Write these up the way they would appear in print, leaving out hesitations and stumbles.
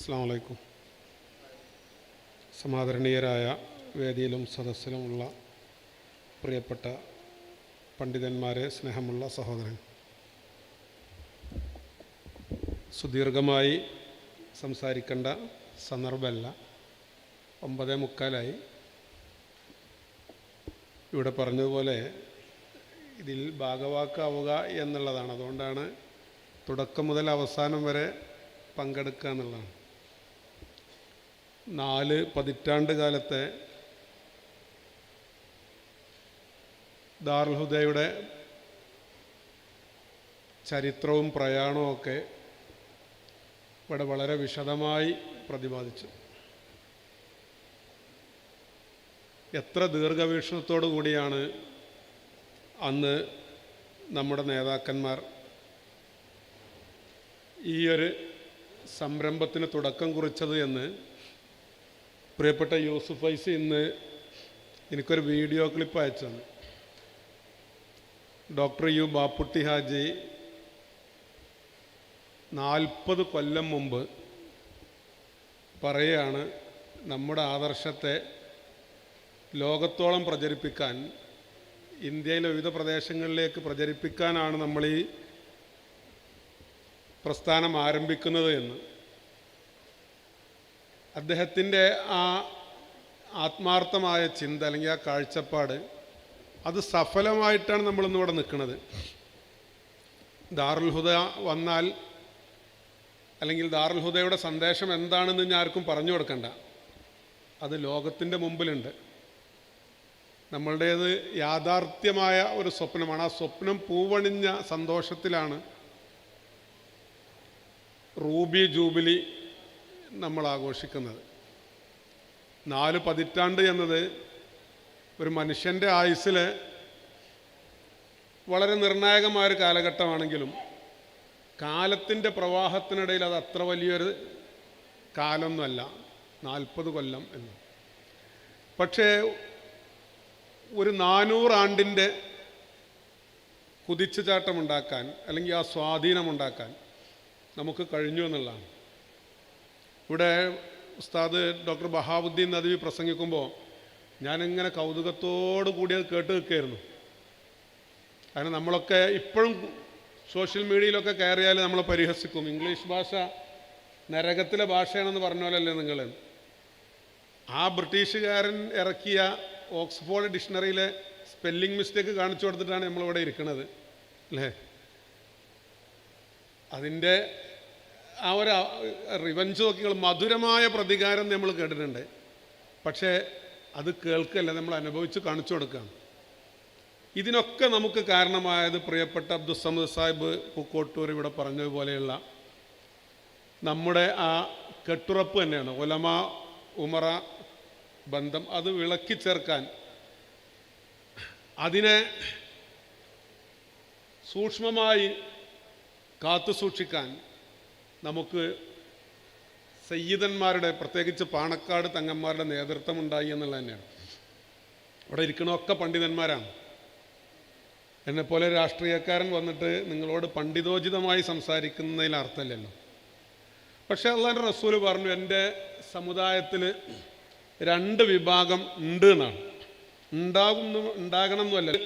അസ്സലാമു അലൈക്കും. സമാദരണീയരായ വേദിയിലും സദസ്സിലുമുള്ള പ്രിയപ്പെട്ട പണ്ഡിതന്മാരെ, സ്നേഹമുള്ള സഹോദരൻ, സുദീർഘമായി സംസാരിക്കേണ്ട സന്ദർഭമല്ല. 9:45 ഇവിടെ പറഞ്ഞതുപോലെ ഇതിൽ ഭാഗവാക്കാവുക എന്നുള്ളതാണ്. അതുകൊണ്ടാണ് തുടക്കം മുതൽ അവസാനം വരെ പങ്കെടുക്കുക എന്നുള്ളതാണ്. 4 പതിറ്റാണ്ട് കാലത്തെ ദാറുൽ ഹുദയുടെ ചരിത്രവും പ്രയാണവും ഒക്കെ ഇവിടെ വളരെ വിശദമായി പ്രതിപാദിച്ചു. എത്ര ദീർഘവീക്ഷണത്തോടു കൂടിയാണ് അന്ന് നമ്മുടെ നേതാക്കന്മാർ ഈ ഒരു സംരംഭത്തിന് തുടക്കം കുറിച്ചത് എന്ന് പ്രിയപ്പെട്ട യൂസുഫ് ഫൈസി ഇന്ന് എനിക്കൊരു വീഡിയോ ക്ലിപ്പ് അയച്ചു തന്നു. ഡോക്ടർ യു ബാപ്പുട്ടി ഹാജി 40 കൊല്ലം മുമ്പ് പറയുകയാണ്, നമ്മുടെ ആദർശത്തെ ലോകത്തോളം പ്രചരിപ്പിക്കാൻ, ഇന്ത്യയിലെ വിവിധ പ്രദേശങ്ങളിലേക്ക് പ്രചരിപ്പിക്കാനാണ് നമ്മൾ ഈ പ്രസ്ഥാനം ആരംഭിക്കുന്നത് എന്ന്. അദ്ദേഹത്തിൻ്റെ ആ ആത്മാർത്ഥമായ ചിന്ത അല്ലെങ്കിൽ ആ കാഴ്ചപ്പാട്, അത് സഫലമായിട്ടാണ് നമ്മളിന്നിവിടെ നിൽക്കുന്നത്. ദാറുൽ ഹുദ വന്നാൽ അല്ലെങ്കിൽ ദാറുൽ ഹുദയുടെ സന്ദേശം എന്താണെന്ന് ഞാൻ ആർക്കും പറഞ്ഞു കൊടുക്കണ്ട. അത് ലോകത്തിൻ്റെ മുമ്പിലുണ്ട്. നമ്മളുടേത് യാഥാർത്ഥ്യമായ ഒരു സ്വപ്നമാണ്. ആ സ്വപ്നം പൂവണിഞ്ഞ സന്തോഷത്തിലാണ് റൂബി ജൂബിലി നമ്മൾ ആഘോഷിക്കുന്നത്. 4 പതിറ്റാണ്ട് എന്നത് ഒരു മനുഷ്യൻ്റെ ആയുസ്സിൽ വളരെ നിർണായകമായൊരു കാലഘട്ടമാണെങ്കിലും കാലത്തിൻ്റെ പ്രവാഹത്തിനിടയിൽ അത് അത്ര വലിയൊരു കാലമൊന്നുമല്ല 40 കൊല്ലം എന്ന്. പക്ഷേ ഒരു 400 ആണ്ടിൻ്റെ കുതിച്ചുചാട്ടമുണ്ടാക്കാൻ അല്ലെങ്കിൽ ആ സ്വാധീനമുണ്ടാക്കാൻ നമുക്ക് കഴിഞ്ഞു എന്നുള്ളതാണ്. ഇവിടെ ഉസ്താദ് ഡോക്ടർ ബഹാവുദ്ദീൻ നദ്വി പ്രസംഗിക്കുമ്പോൾ ഞാനിങ്ങനെ കൗതുകത്തോടു കൂടി അത് കേട്ട് നിൽക്കുകയായിരുന്നു. കാരണം നമ്മളൊക്കെ ഇപ്പോഴും സോഷ്യൽ മീഡിയയിലൊക്കെ കയറിയാൽ നമ്മളെ പരിഹസിക്കും. ഇംഗ്ലീഷ് ഭാഷ നരകത്തിലെ ഭാഷയാണെന്ന് പറഞ്ഞ പോലല്ലേ നിങ്ങൾ. ആ ബ്രിട്ടീഷുകാരൻ ഇറക്കിയ ഓക്സ്ഫോർഡ് ഡിക്ഷണറിയിലെ സ്പെല്ലിംഗ് മിസ്റ്റേക്ക് കാണിച്ചു കൊടുത്തിട്ടാണ് നമ്മളിവിടെ ഇരിക്കുന്നത് അല്ലേ. അതിൻ്റെ ആ ഒരു റിവഞ്ച് നോക്കികൾ മധുരമായ പ്രതികാരം നമ്മൾ കേട്ടിട്ടുണ്ട്. പക്ഷേ അത് കേൾക്കല്ല, നമ്മൾ അനുഭവിച്ച് കാണിച്ചു കൊടുക്കുകയാണ്. ഇതിനൊക്കെ നമുക്ക് കാരണമായത് പ്രിയപ്പെട്ട അബ്ദുസ്സമദ് സാഹിബ് പൂക്കോട്ടൂർ ഇവിടെ പറഞ്ഞതുപോലെയുള്ള നമ്മുടെ ആ കെട്ടുറപ്പ് തന്നെയാണ്. ഉലമ ഉമറ ബന്ധം അത് വിളക്കി ചേർക്കാൻ, അതിനെ സൂക്ഷ്മമായി കാത്തു സൂക്ഷിക്കാൻ നമുക്ക് സയ്യിദന്മാരുടെ, പ്രത്യേകിച്ച് പാണക്കാട് തങ്ങന്മാരുടെ നേതൃത്വം ഉണ്ടായി എന്നുള്ളത് തന്നെയാണ്. അവിടെ ഇരിക്കണമൊക്കെ പണ്ഡിതന്മാരാണ്. എന്നെപ്പോലെ രാഷ്ട്രീയക്കാരൻ വന്നിട്ട് നിങ്ങളോട് പണ്ഡിതോചിതമായി സംസാരിക്കുന്നതിൽ അർത്ഥമില്ലല്ലോ. പക്ഷേ അള്ളാഹുവിൻ്റെ റസൂൽ പറഞ്ഞു, എൻ്റെ സമുദായത്തിൽ 2 വിഭാഗം ഉണ്ട് എന്നാണ്. ഉണ്ടാകണം എന്നല്ല.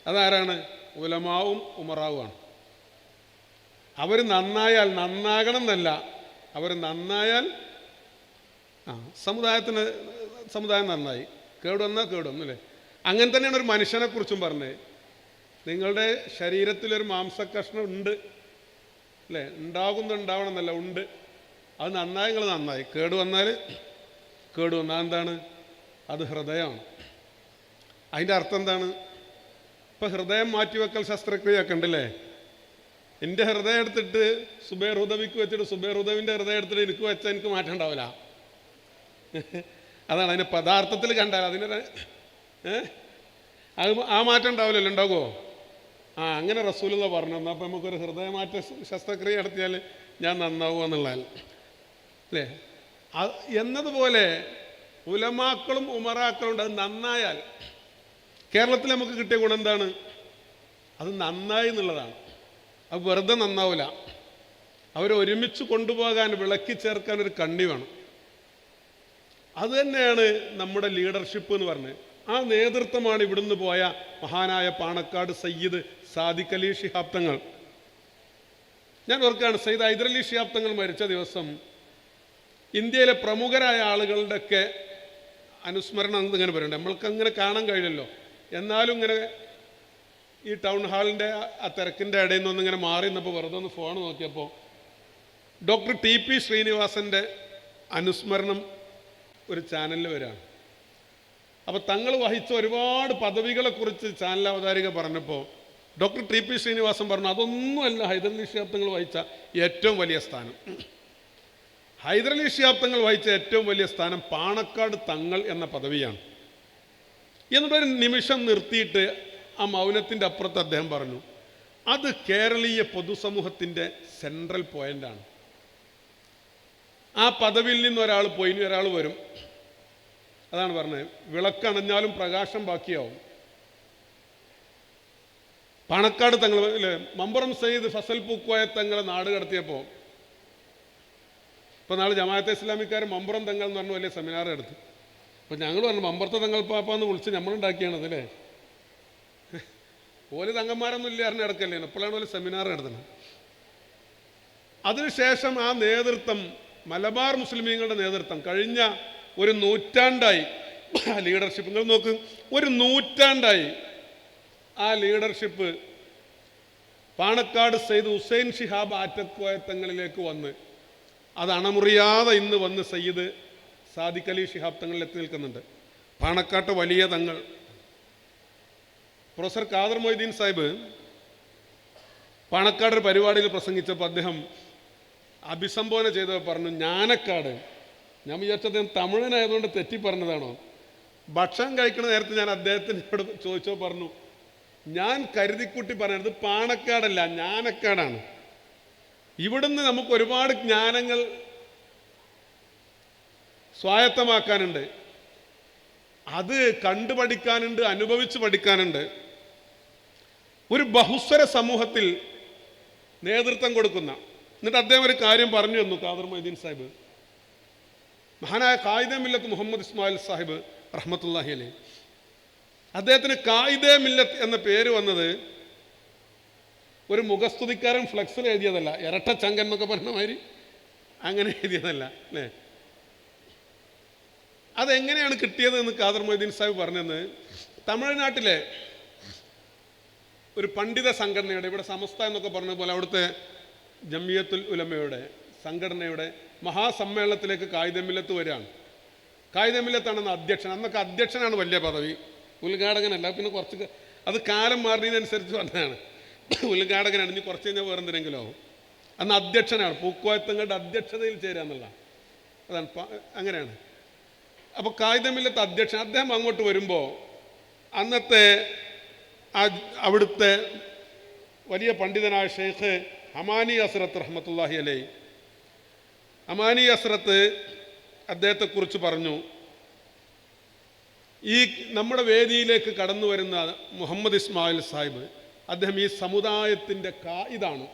അതാരാണ്? ഉലമാവും ഉമറാവുമാണ്. അവർ നന്നായാൽ, നന്നാകണം എന്നല്ല, അവർ നന്നായാൽ സമുദായം നന്നായി, കേടുവന്നാൽ കേടുവന്നല്ലേ. അങ്ങനെ തന്നെയാണ് ഒരു മനുഷ്യനെക്കുറിച്ചും പറഞ്ഞത്. നിങ്ങളുടെ ശരീരത്തിലൊരു മാംസക്കഷ്ണം ഉണ്ട് അല്ലേ, ഉണ്ടാവണം എന്നല്ല, ഉണ്ട്. അത് നന്നായി നിങ്ങൾ നന്നായി, കേടുവന്നാൽ കേടുവന്നാൽ എന്താണ്? അത് ഹൃദയമാണ്. അതിൻ്റെ അർത്ഥം എന്താണ്? ഇപ്പം ഹൃദയം മാറ്റിവെക്കൽ ശസ്ത്രക്രിയയൊക്കെ ഉണ്ടല്ലേ. എൻ്റെ ഹൃദയം എടുത്തിട്ട് സുബൈർ ഹുദവിക്ക് വെച്ചിട്ട് സുബൈർ ഹുദവിൻ്റെ ഹൃദയം എടുത്തിട്ട് എനിക്ക് വെച്ചാൽ എനിക്ക് മാറ്റം ഉണ്ടാവില്ല. അതാണ് അതിൻ്റെ പദാർത്ഥത്തിൽ കണ്ടാൽ അതിന് അത് ആ മാറ്റം ഉണ്ടാവില്ലല്ലോ. ഉണ്ടാകുമോ? അങ്ങനെ റസൂലുള്ള പറഞ്ഞു. എന്നാൽ അപ്പം നമുക്കൊരു ഹൃദയമാറ്റ ശസ്ത്രക്രിയ നടത്തിയാൽ ഞാൻ നന്നാവുക എന്നുള്ളതല്ല അല്ലേ. എന്നതുപോലെ ഉലമാക്കളും ഉമറാക്കളും ഉണ്ട്. അത് നന്നായാൽ, കേരളത്തിൽ നമുക്ക് കിട്ടിയ ഗുണം എന്താണ്? അത് നന്നായി എന്നുള്ളതാണ്. അത് വെറുതെ നന്നാവില്ല. അവരെ ഒരുമിച്ച് കൊണ്ടുപോകാൻ, വിളക്കി ചേർക്കാൻ ഒരു കണ്ണി വേണം. അത് തന്നെയാണ് നമ്മുടെ ലീഡർഷിപ്പ് എന്ന് പറഞ്ഞത്. ആ നേതൃത്വമാണ് ഇവിടുന്ന് പോയ മഹാനായ പാണക്കാട് സയ്യിദ് സാദിഖ് അലി ശിഹാബ് തങ്ങൾ. ഞാൻ ഓർക്കുകയാണ്, സയ്യിദ് ഹൈദരലി ശിഹാബ് തങ്ങൾ മരിച്ച ദിവസം ഇന്ത്യയിലെ പ്രമുഖരായ ആളുകളുടെയൊക്കെ അനുസ്മരണം ഇങ്ങനെ പറയുന്നുണ്ട്. നമ്മൾക്ക് അങ്ങനെ കാണാൻ കഴിയില്ലല്ലോ. എന്നാലും ഇങ്ങനെ ഈ ടൗൺ ഹാളിൻ്റെ ആ തിരക്കിൻ്റെ ഇടയിൽ നിന്നൊന്ന് ഇങ്ങനെ മാറി നിന്നപ്പോൾ വെറുതെ ഒന്ന് ഫോൺ നോക്കിയപ്പോൾ ഡോക്ടർ TP ശ്രീനിവാസൻ്റെ അനുസ്മരണം ഒരു ചാനലിൽ വരികയാണ്. അപ്പോൾ തങ്ങൾ വഹിച്ച ഒരുപാട് പദവികളെക്കുറിച്ച് ചാനൽ അവതാരിക പറഞ്ഞപ്പോൾ ഡോക്ടർ TP ശ്രീനിവാസൻ പറഞ്ഞു, അതൊന്നുമല്ല ഹൈദരലി ശിഹാബ് തങ്ങൾ വഹിച്ച ഏറ്റവും വലിയ സ്ഥാനം. ഹൈദരലി ശിഹാബ് തങ്ങൾ വഹിച്ച ഏറ്റവും വലിയ സ്ഥാനം പാണക്കാട് തങ്ങൾ എന്ന പദവിയാണ്. എന്നിട്ടൊരു നിമിഷം നിർത്തിയിട്ട് ആ മൗനത്തിൻ്റെ അപ്പുറത്ത് അദ്ദേഹം പറഞ്ഞു, അത് കേരളീയ പൊതുസമൂഹത്തിൻ്റെ സെൻട്രൽ പോയിൻ്റാണ്. ആ പദവിയിൽ നിന്ന് ഒരാൾ പോയി, ഇനി ഒരാൾ വരും. അതാണ് പറഞ്ഞത്, വിളക്കണഞ്ഞാലും പ്രകാശം ബാക്കിയാവും. പാണക്കാട് തങ്ങൾ മമ്പുറം സയ്യിദ് ഫസൽ പൂക്കോയ തങ്ങളെ നാട് കടത്തിയപ്പോൾ, ഇപ്പോൾ നാളെ ജമാഅത്തെ ഇസ്ലാമിക്കാർ മമ്പുറം തങ്ങൾ എന്ന് പറഞ്ഞ വലിയ സെമിനാർ എടുത്തു. അപ്പോൾ ഞങ്ങൾ പറഞ്ഞു, മമ്പുറത്തെ തങ്ങൾ പാപ്പാന്ന് വിളിച്ച് നമ്മളുണ്ടാക്കിയാണ് അതല്ലേ, ഓല് തങ്ങന്മാരൊന്നും ഇല്ല അറിഞ്ഞ ഇടക്കല്ലേ, എപ്പോഴാണ് ഒരു സെമിനാർ നടത്തുന്നത്. അതിനുശേഷം ആ നേതൃത്വം, മലബാർ മുസ്ലിമീങ്ങളുടെ നേതൃത്വം കഴിഞ്ഞ ഒരു നൂറ്റാണ്ടായി ലീഡർഷിപ്പ്, നിങ്ങൾ നോക്ക്, ഒരു നൂറ്റാണ്ടായി ആ ലീഡർഷിപ്പ് പാണക്കാട് സയ്യിദ് ഹുസൈൻ ശിഹാബ് ആറ്റക്കോയ തങ്ങളിലേക്ക് വന്ന് അത് അണമുറിയാതെ ഇന്ന് വന്ന് സയ്യിദ് സാദിഖ് അലി ശിഹാബ് തങ്ങളിൽ എത്തി നിൽക്കുന്നുണ്ട്. പാണക്കാട്ട് വലിയ തങ്ങൾ പ്രൊഫസർ ഖാദർ മൊയ്തീൻ സാഹിബ് പാണക്കാട് ഒരു പരിപാടിയിൽ പ്രസംഗിച്ചപ്പോൾ അദ്ദേഹം അഭിസംബോധന ചെയ്തപ്പോൾ പറഞ്ഞു, ജ്ഞാനക്കാട്. ഞാൻ വിചാരിച്ചത് അദ്ദേഹം തമിഴനായതുകൊണ്ട് തെറ്റി പറഞ്ഞതാണോ. ഭക്ഷണം കഴിക്കുന്ന നേരത്തെ ഞാൻ അദ്ദേഹത്തിനോട് ചോദിച്ചോ പറഞ്ഞു, ഞാൻ കരുതിക്കുട്ടി പറയുന്നത് പാണക്കാടല്ല, ജ്ഞാനക്കാടാണ്. ഇവിടുന്ന് നമുക്ക് ഒരുപാട് ജ്ഞാനങ്ങൾ സ്വായത്തമാക്കാനുണ്ട്, അത് കണ്ടുപഠിക്കാനുണ്ട്, അനുഭവിച്ച് പഠിക്കാനുണ്ട്. ഒരു ബഹുസ്വര സമൂഹത്തിൽ നേതൃത്വം കൊടുക്കുന്ന, എന്നിട്ട് അദ്ദേഹം ഒരു കാര്യം പറഞ്ഞു തന്നു, ഖാദർ മൊയ്തീൻ സാഹിബ്, മഹാനായ ഖായിദെ മില്ലത്ത് മുഹമ്മദ് ഇസ്മായിൽ സാഹിബ് റഹ്മത്തുള്ളാഹി അലൈഹി. അദ്ദേഹത്തിന് ഖായിദെ മില്ലത്ത് എന്ന പേര് വന്നത് ഒരു മുഖസ്തുതിക്കാരൻ ഫ്ലെക്സിൽ എഴുതിയതല്ല, ഇരട്ട ചങ്കൻ എന്നൊക്കെ പറഞ്ഞ മാതിരി അങ്ങനെ എഴുതിയതല്ല അല്ലേ. അതെങ്ങനെയാണ് കിട്ടിയത് എന്ന് ഖാദർ മൊയ്തീൻ സാഹിബ് പറഞ്ഞെന്ന്, തമിഴ്നാട്ടിലെ ഒരു പണ്ഡിത സംഘടനയുടെ, ഇവിടെ സമസ്ത എന്നൊക്കെ പറഞ്ഞ പോലെ അവിടുത്തെ ജമിയത്തുൽ ഉലമയുടെ സംഘടനയുടെ മഹാസമ്മേളനത്തിലേക്ക് ഖായിദെ മില്ലത്ത് വരികയാണ്. ഖായിദെ മില്ലത്താണെന്ന് അധ്യക്ഷൻ, അന്നൊക്കെ അധ്യക്ഷനാണ് വലിയ പദവി, ഉദ്ഘാടകനല്ല. പിന്നെ കുറച്ച് അത് കാലം മാറിയതനുസരിച്ച് വന്നതാണ്, ഉദ്ഘാടകനാണ്. ഇനി കുറച്ച് കഴിഞ്ഞാൽ വേറെ എന്തിനെങ്കിലും ആവും. അന്ന് അധ്യക്ഷനാണ്, പൂക്കോയത്തങ്ങളുടെ അധ്യക്ഷതയിൽ ചേരുക എന്നുള്ളതാണ്. അതാണ്, അങ്ങനെയാണ്. അപ്പോൾ ഖായിദെ മില്ലത്ത് അധ്യക്ഷൻ, അദ്ദേഹം അങ്ങോട്ട് വരുമ്പോൾ അന്നത്തെ അവിടുത്തെ വലിയ പണ്ഡിതനായ ഷെയ്ഖ് ഹമാനി അസ്രത്ത് റഹ്മത്തുള്ളാഹി അലൈഹി, ഹമാനി അസ്രത്ത് അദ്ദേഹത്തെക്കുറിച്ച് പറഞ്ഞു, ഈ നമ്മുടെ വേദിയിലേക്ക് കടന്നു വരുന്ന മുഹമ്മദ് ഇസ്മായിൽ സാഹിബ്, അദ്ദേഹം ഈ സമുദായത്തിൻ്റെ കായിദാണ്,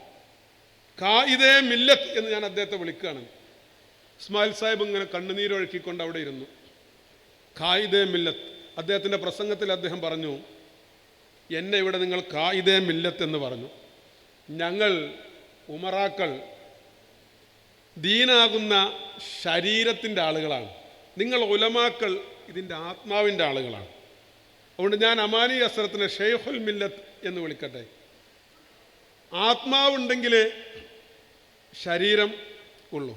ഖായിദെ മില്ലത്ത് എന്ന് ഞാൻ അദ്ദേഹത്തെ വിളിക്കുകയാണ്. ഇസ്മായിൽ സാഹിബ് ഇങ്ങനെ കണ്ണുനീരൊഴുക്കിക്കൊണ്ട് അവിടെ ഇരുന്നു. ഖായിദെ മില്ലത്ത്, അദ്ദേഹത്തിൻ്റെ പ്രസംഗത്തിൽ അദ്ദേഹം പറഞ്ഞു, എന്നെ ഇവിടെ നിങ്ങൾ ഖായിദെ മില്ലത്ത് എന്ന് പറഞ്ഞു. ഞങ്ങൾ ഉമറാക്കൾ ദീനാകുന്ന ശരീരത്തിൻ്റെ ആളുകളാണ്, നിങ്ങൾ ഉലമാക്കൾ ഇതിൻ്റെ ആത്മാവിൻ്റെ ആളുകളാണ്. അതുകൊണ്ട് ഞാൻ അമാനി അസ്രത്തിനെ ഷെയ്ഖുൽ മില്ലത്ത് എന്ന് വിളിക്കട്ടെ. ആത്മാവുണ്ടെങ്കിൽ ശരീരം ഉള്ളൂ,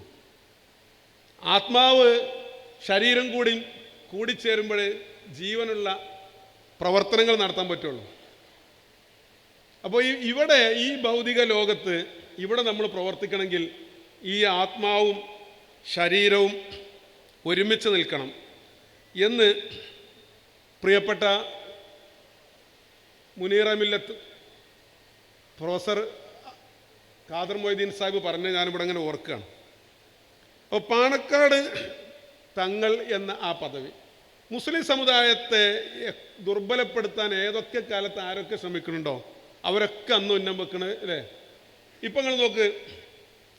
ആത്മാവ് ശരീരം കൂടിച്ചേരുമ്പോഴേ ജീവനുള്ള പ്രവർത്തനങ്ങൾ നടത്താൻ പറ്റുള്ളൂ. അപ്പോൾ ഇവിടെ ഈ ഭൗതിക ലോകത്ത് ഇവിടെ നമ്മൾ പ്രവർത്തിക്കണമെങ്കിൽ ഈ ആത്മാവും ശരീരവും ഒരുമിച്ച് നിൽക്കണം എന്ന് പ്രിയപ്പെട്ട മുനീറ മില്ലത്ത് പ്രൊഫസർ ഖാദർ മൊയ്തീൻ സാഹിബ് പറഞ്ഞ് ഞാനിവിടെ അങ്ങനെ ഓർക്കുകയാണ്. അപ്പോൾ പാണക്കാട് തങ്ങൾ എന്ന ആ പദവി മുസ്ലിം സമുദായത്തെ ദുർബലപ്പെടുത്താൻ ഏതൊക്കെ കാലത്ത് ആരൊക്കെ ശ്രമിക്കുന്നുണ്ടോ അവരൊക്കെ അന്ന് ഉന്നം വെക്കണ അല്ലേ. ഇപ്പം നിങ്ങൾ നോക്ക്,